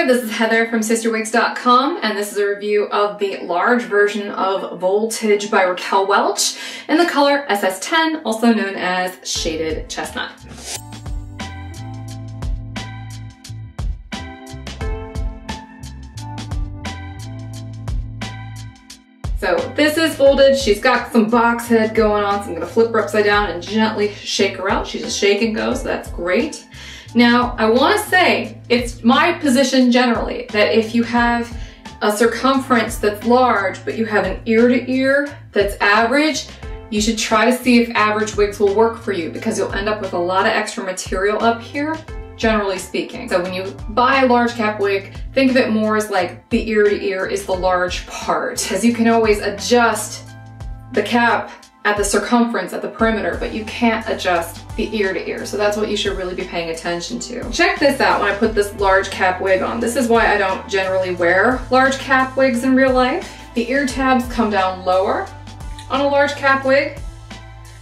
this is Heather from CysterWigs.com, and this is a review of the large version of Voltage by Raquel Welch in the color SS10, also known as Shaded Chestnut. So this is Voltage. She's got some box head going on, so I'm gonna flip her upside down and gently shake her out. She's a shake and go, so that's great. Now, I wanna say, it's my position generally that if you have a circumference that's large, but you have an ear to ear that's average, you should try to see if average wigs will work for you, because you'll end up with a lot of extra material up here, generally speaking. So when you buy a large cap wig, think of it more as like the ear to ear is the large part, as you can always adjust the cap at the circumference at the perimeter, but you can't adjust the ear to ear. So that's what you should really be paying attention to. Check this out when I put this large cap wig on. This is why I don't generally wear large cap wigs in real life. The ear tabs come down lower on a large cap wig.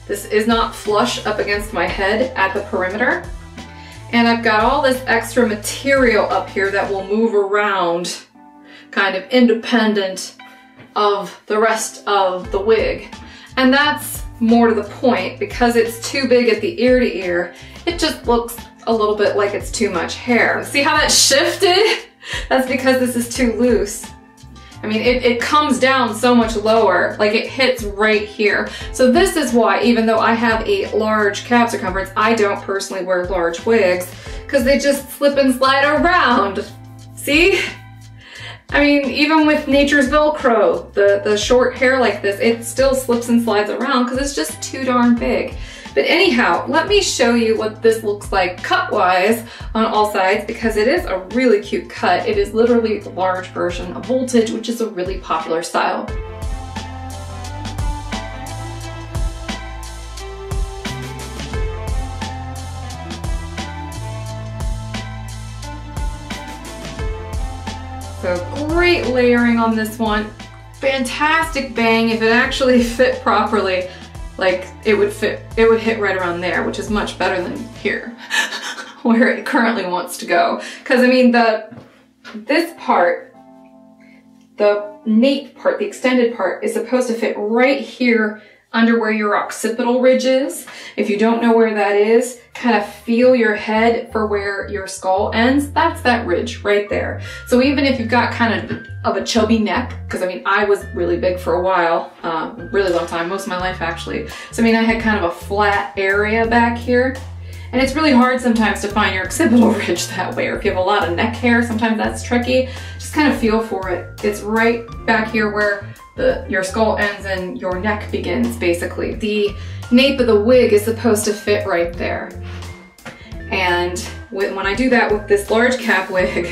This is not flush up against my head at the perimeter. And I've got all this extra material up here that will move around kind of independent of the rest of the wig. And that's more to the point, because it's too big at the ear to ear, it just looks a little bit like it's too much hair. See how that shifted? That's because this is too loose. I mean, it comes down so much lower, like it hits right here. So this is why, even though I have a large cap circumference, I don't personally wear large wigs, because they just slip and slide around. See? I mean, even with nature's Velcro, the short hair like this, it still slips and slides around because it's just too darn big. But anyhow, let me show you what this looks like cut-wise on all sides, because it is a really cute cut. It is literally the large version of Voltage, which is a really popular style. So great layering on this one. Fantastic bang. If it actually fit properly, like it would hit right around there, which is much better than here, where it currently wants to go. Because I mean, this part, the nape part, the extended part, is supposed to fit right here under where your occipital ridge is. If you don't know where that is, kind of feel your head for where your skull ends. That's that ridge right there. So even if you've got kind of a chubby neck, because I mean, I was really big for a while, really long time, most of my life actually. So I mean, I had kind of a flat area back here. And it's really hard sometimes to find your occipital ridge that way, or if you have a lot of neck hair, sometimes that's tricky. Just kind of feel for it. It's right back here where your skull ends and your neck begins, basically. The nape of the wig is supposed to fit right there. And when I do that with this large cap wig,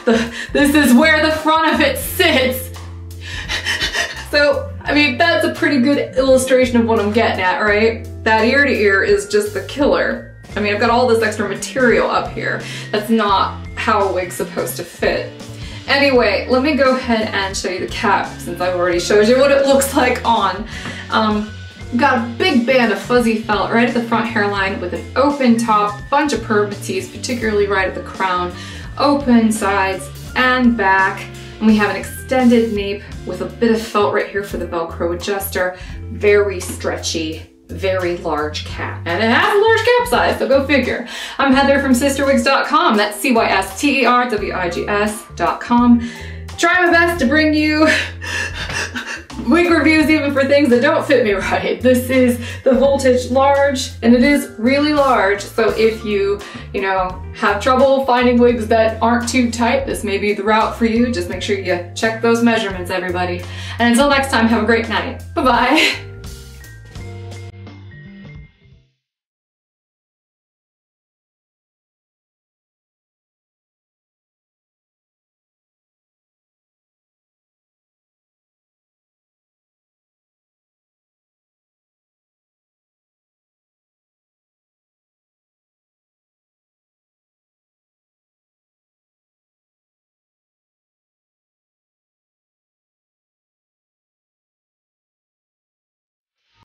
this is where the front of it sits. So, I mean, that's a pretty good illustration of what I'm getting at, right? That ear to ear is just the killer. I mean, I've got all this extra material up here. That's not how a wig's supposed to fit. Anyway, let me go ahead and show you the cap, since I've already showed you what it looks like on. Got a big band of fuzzy felt right at the front hairline with an open top, bunch of permatease, particularly right at the crown, open sides and back. And we have an extended nape with a bit of felt right here for the Velcro adjuster. Very stretchy, very large cap. And it has a large cap size, so go figure. I'm Heather from CysterWigs.com. That's CysterWigs.com. Try my best to bring you wig reviews even for things that don't fit me right. This is the Voltage large, and it is really large. So if you have trouble finding wigs that aren't too tight, this may be the route for you. Just make sure you check those measurements, everybody. And until next time, have a great night. Bye-bye.